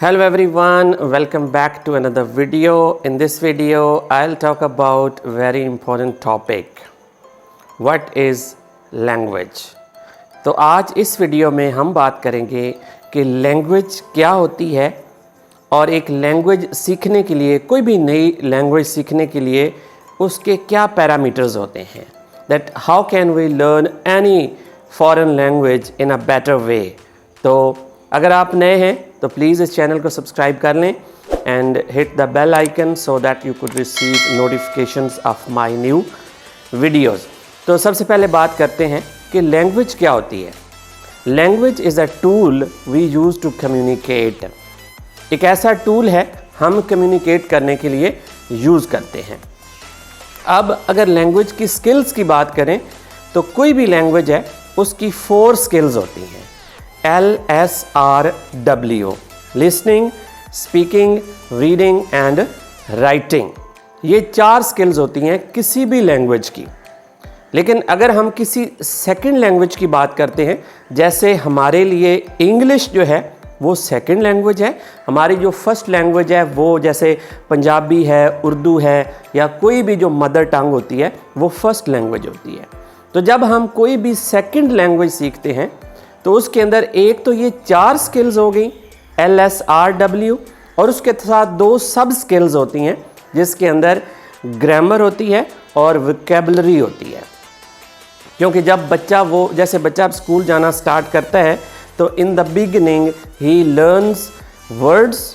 Hello everyone, welcome back to another video. In this video, I'll talk about very important topic. What is language? तो आज इस video में हम बात करेंगे कि लैंग्वेज क्या होती है और एक लैंग्वेज सीखने के लिए, कोई भी नई लैंग्वेज सीखने के लिए उसके क्या पैरामीटर्स होते हैं. That how can we learn any foreign language in a better way. तो अगर आप नए हैं तो प्लीज़ इस चैनल को सब्सक्राइब कर लें and hit the bell icon so that you could receive notifications of my new videos. तो सबसे पहले बात करते हैं कि लैंग्वेज क्या होती है. Language is a tool we use to communicate. एक ऐसा टूल है हम कम्युनिकेट करने के लिए यूज़ करते हैं. अब अगर लैंग्वेज की स्किल्स की बात करें तो कोई भी लैंग्वेज है उसकी 4 स्किल्स होती हैं. LSRW, listening, speaking, reading and writing. ये 4 स्किल्स होती हैं किसी भी लैंग्वेज की. लेकिन अगर हम किसी सेकंड लैंग्वेज की बात करते हैं, जैसे हमारे लिए इंग्लिश जो है वो सेकंड लैंग्वेज है, हमारी जो फर्स्ट लैंग्वेज है वो जैसे पंजाबी है, उर्दू है या कोई भी जो मदर टंग होती है वो फर्स्ट लैंग्वेज होती है. तो जब हम कोई भी सेकंड लैंग्वेज सीखते हैं तो उसके अंदर एक तो ये 4 स्किल्स हो गई LSRW और उसके साथ 2 सब स्किल्स होती हैं जिसके अंदर ग्रामर होती है और वोकैबुलरी होती है. क्योंकि जब बच्चा स्कूल जाना स्टार्ट करता है तो इन द बिगिनिंग ही learns words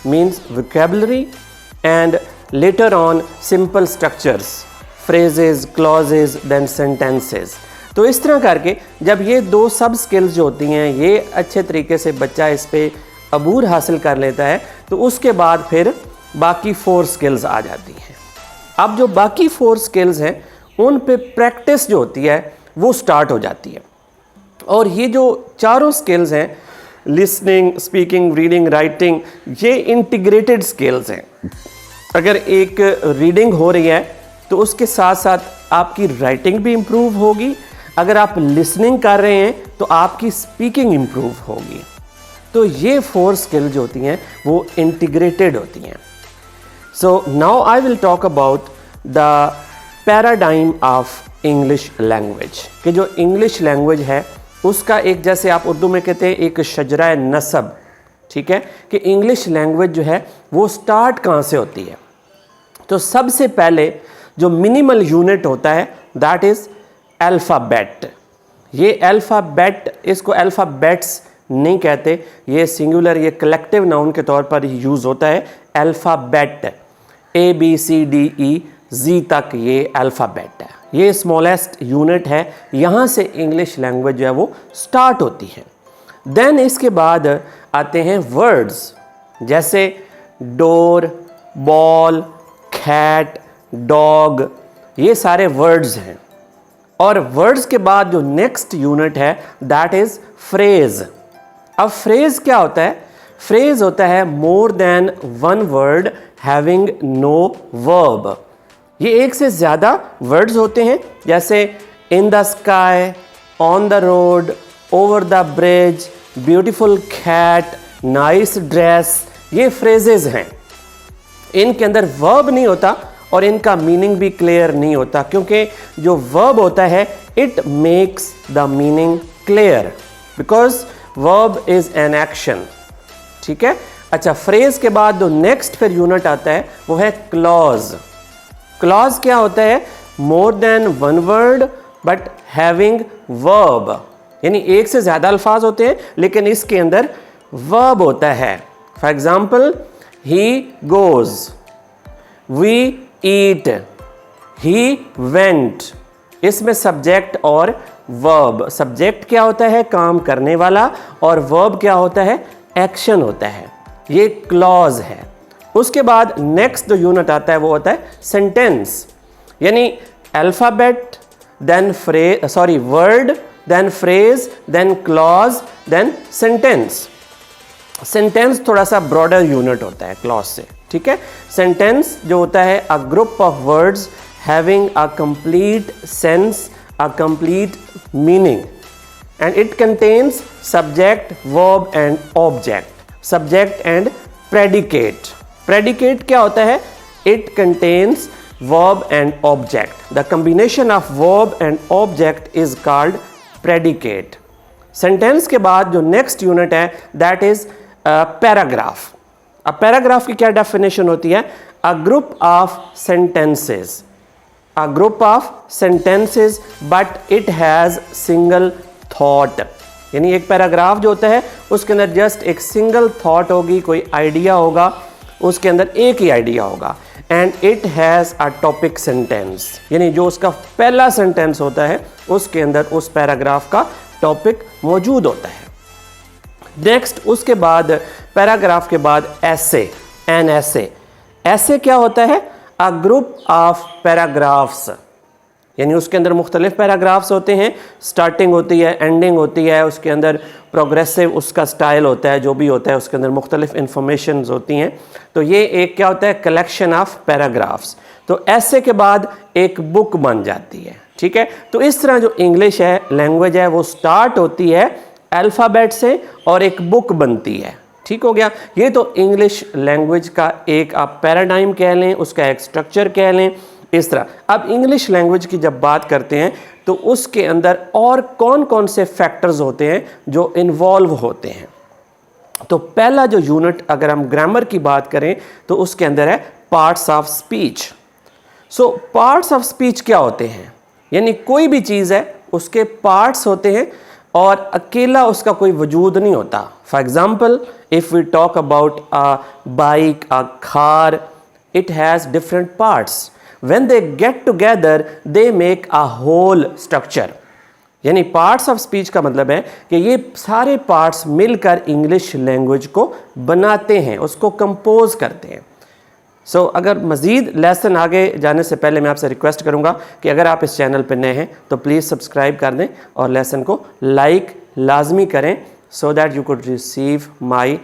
means vocabulary and later on simple structures, phrases, clauses, then sentences. तो इस तरह करके जब ये 2 सब स्किल्स जो होती हैं ये अच्छे तरीके से बच्चा इस पे अबूर हासिल कर लेता है तो उसके बाद फिर बाकी 4 स्किल्स आ जाती हैं. अब जो बाकी 4 स्किल्स हैं उन पे प्रैक्टिस जो होती है वो स्टार्ट हो जाती है. और ये जो चारों स्किल्स हैं लिसनिंग, स्पीकिंग, रीडिंग, राइटिंग, ये इंटीग्रेटेड स्किल्स हैं. अगर एक रीडिंग हो रही है तो उसके साथ साथ आपकी राइटिंग भी इम्प्रूव होगी. अगर आप लिसनिंग कर रहे हैं तो आपकी स्पीकिंग इम्प्रूव होगी. तो ये 4 स्किल जो होती हैं वो इंटीग्रेटेड होती हैं. So now I will talk about the paradigm of English language. कि जो इंग्लिश लैंग्वेज है उसका एक, जैसे आप उर्दू में कहते हैं, एक शजरा नसब. ठीक है कि इंग्लिश लैंग्वेज जो है वो स्टार्ट कहाँ से होती है. तो सबसे पहले जो मिनिमल यूनिट होता है दैट इज़ अल्फ़ाबेट. ये अल्फ़ाबेट, इसको अल्फ़ाबेट्स नहीं कहते, ये सिंगुलर, ये कलेक्टिव नाउन के तौर पर यूज़ होता है. अल्फ़ाबेट ABCDEZ तक ये अल्फ़ाबेट है. ये स्मॉलेस्ट यूनिट है, यहाँ से इंग्लिश लैंग्वेज जो है वो स्टार्ट होती है. देन इसके बाद आते हैं वर्ड्स, जैसे डोर, बॉल, कैट, डॉग, ये सारे वर्ड्स हैं. और वर्ड्स के बाद जो नेक्स्ट यूनिट है दैट इज़ फ्रेज. अब फ्रेज क्या होता है? फ्रेज होता है more than one word having no verb. ये एक से ज़्यादा वर्ड्स होते हैं, जैसे in the sky, on the road, over the bridge, beautiful cat, nice dress. ये फ्रेजेस हैं. इनके अंदर वर्ब नहीं होता और इनका मीनिंग भी क्लियर नहीं होता, क्योंकि जो वर्ब होता है it makes the meaning clear because verb is an action. ठीक है. अच्छा, फ्रेज के बाद जो नेक्स्ट फिर यूनिट आता है वो है क्लॉज. क्लॉज क्या होता है? More than one word but having verb. यानी एक से ज़्यादा अल्फाज होते हैं लेकिन इसके अंदर वर्ब होता है. For example, he goes, we eat, he went. इसमें सब्जेक्ट और वर्ब. सब्जेक्ट क्या होता है? काम करने वाला. और वर्ब क्या होता है? एक्शन होता है. ये क्लॉज है. उसके बाद नेक्स्ट जो यूनिट आता है वो होता है सेंटेंस. यानी alphabet, then word, then phrase, then clause, then sentence. Sentence थोड़ा सा ब्रॉडर यूनिट होता है क्लॉज से. ठीक है. सेंटेंस जो होता है a group of words having a complete sense, a complete meaning, and it contains subject, verb and object. Subject and predicate. Predicate क्या होता है? It contains verb and object. The combination of verb and object is called predicate. Sentence के बाद जो next unit है that is paragraph. अब paragraph की क्या डेफिनेशन होती है? A group of sentences, a group of sentences but it has single thought. यानी एक पैराग्राफ जो होता है उसके अंदर जस्ट एक सिंगल थॉट होगी, कोई आइडिया होगा, उसके अंदर एक ही आइडिया होगा। And it has a topic sentence, यानी जो उसका पहला सेंटेंस होता है उसके अंदर उस पैराग्राफ का टॉपिक मौजूद होता है। नेक्स्ट उसके बाद पैराग्राफ के बाद ऐसे, एन ऐसे। ऐसे क्या होता है? अ ग्रुप ऑफ पैराग्राफ्स, यानी उसके अंदर मुख्तलिफ पैराग्राफ्स होते हैं, स्टार्टिंग होती है, एंडिंग होती है, उसके अंदर प्रोग्रेसिव उसका स्टाइल होता है, जो भी होता है उसके अंदर मुख्तलिफ इंफॉर्मेशन होती हैं। तो ये एक क्या होता है? Collection of paragraphs. तो ऐसे के बाद एक बुक बन जाती है, ठीक है। तो इस तरह जो इंग्लिश है, लैंग्वेज है, वो स्टार्ट होती है अल्फ़ाबेट से और एक बुक बनती है, ठीक हो गया। ये तो इंग्लिश लैंग्वेज का एक आप पैराडाइम कह लें, उसका एक स्ट्रक्चर कह लें, इस तरह। अब इंग्लिश लैंग्वेज की जब बात करते हैं तो उसके अंदर और कौन कौन से फैक्टर्स होते हैं जो इन्वॉल्व होते हैं। तो पहला जो यूनिट अगर हम ग्रामर की बात करें तो उसके अंदर है parts of speech. So parts of speech क्या होते हैं? यानी कोई भी चीज़ है उसके पार्ट्स होते हैं और अकेला उसका कोई वजूद नहीं होता। For example if we talk about a bike, a car, it has different parts. When they get together, they make a whole structure. यानी पार्ट्स ऑफ स्पीच का मतलब है कि ये सारे पार्ट्स मिलकर इंग्लिश लैंग्वेज को बनाते हैं, उसको कंपोज करते हैं। सो अगर मज़ीद लेसन आगे जाने से पहले मैं आपसे रिक्वेस्ट करूंगा कि अगर आप इस चैनल पर नए हैं तो प्लीज़ सब्सक्राइब कर दें और लेसन को लाइक लाजमी करें सो that you could receive my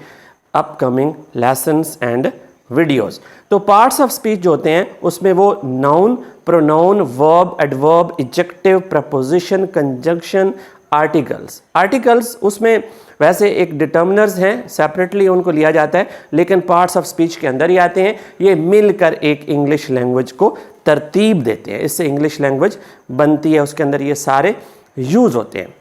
upcoming lessons and videos. तो पार्ट्स ऑफ स्पीच जो होते हैं उसमें वो noun, pronoun, verb, adverb, adjective, preposition, conjunction, articles. Articles उसमें वैसे एक डिटर्मिनर्स हैं, सेपरेटली उनको लिया जाता है, लेकिन पार्ट्स ऑफ स्पीच के अंदर ही आते हैं। ये मिलकर एक इंग्लिश लैंग्वेज को तरतीब देते हैं, इससे इंग्लिश लैंग्वेज बनती है, उसके अंदर ये सारे यूज़ होते हैं।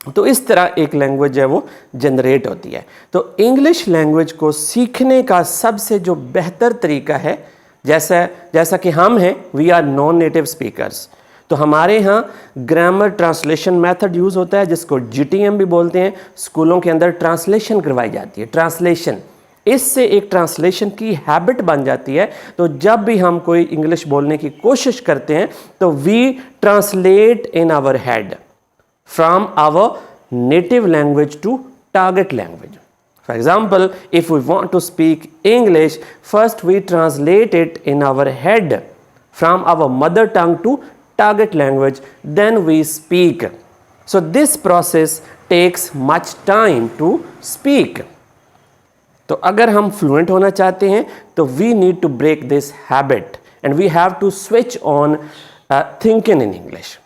तो इस तरह एक लैंग्वेज है वो जनरेट होती है। तो इंग्लिश लैंग्वेज को सीखने का सबसे जो बेहतर तरीका है, जैसा कि हम हैं, we are non native speakers, तो हमारे यहाँ ग्रामर ट्रांसलेशन मेथड यूज़ होता है जिसको GTM भी बोलते हैं। स्कूलों के अंदर ट्रांसलेशन करवाई जाती है, ट्रांसलेशन। इससे एक ट्रांसलेशन की हैबिट बन जाती है। तो जब भी हम कोई इंग्लिश बोलने की कोशिश करते हैं तो we translate in our head from our native language to target language. For example, if we want to speak English, first we translate it in our head from our mother tongue to target language, then we speak. So this process takes much time to speak. तो अगर हम fluent होना चाहते हैं तो we need to break this habit and we have to switch on thinking in English.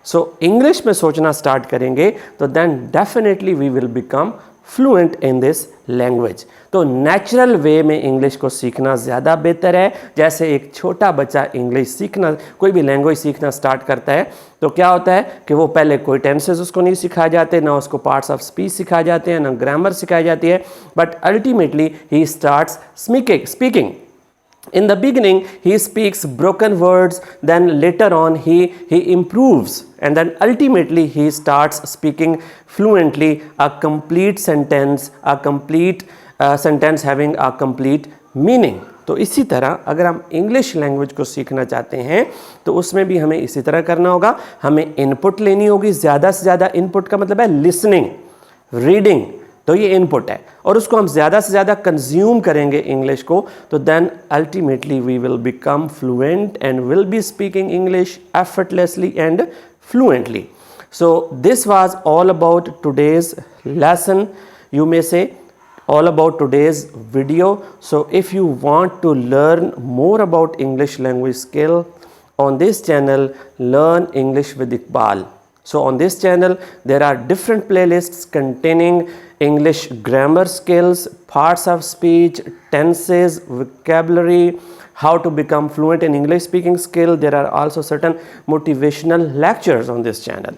So English में सोचना start करेंगे तो then definitely we will become fluent in this language. तो नेचुरल वे में इंग्लिश को सीखना ज़्यादा बेहतर है। जैसे एक छोटा बच्चा इंग्लिश सीखना, कोई भी लैंग्वेज सीखना स्टार्ट करता है तो क्या होता है कि वो पहले कोई टेंसेस उसको नहीं सिखाए जाते, ना उसको पार्ट्स ऑफ स्पीच सिखाए जाते हैं, ना ग्रामर सिखाई जाती है, but ultimately he starts speaking. In the beginning, he speaks broken words, then later on he improves, and then ultimately he starts speaking fluently a complete sentence, sentence having a complete meaning. तो इसी तरह अगर हम English language को सीखना चाहते हैं तो उसमें भी हमें इसी तरह करना होगा। हमें इनपुट लेनी होगी, ज़्यादा से ज़्यादा इनपुट का मतलब है लिसनिंग, रीडिंग, तो ये इनपुट है और उसको हम ज़्यादा से ज़्यादा कंज्यूम करेंगे इंग्लिश को, तो then ultimately we will become fluent and will be speaking English effortlessly and fluently. So this was all about today's lesson, you may say all about today's video. So if you want to learn more about English language skill on this channel, Learn English with Iqbal, So on this channel, there are different playlists containing English grammar skills, parts of speech, tenses, vocabulary, how to become fluent in English speaking skill. There are also certain motivational lectures on this channel.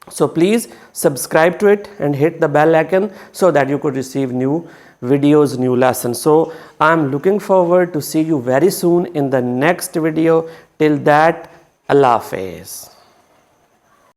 So please subscribe to it and hit the bell icon so that you could receive new videos, new lessons. So I'm looking forward to see you very soon in the next video. Till that, Allah Hafiz.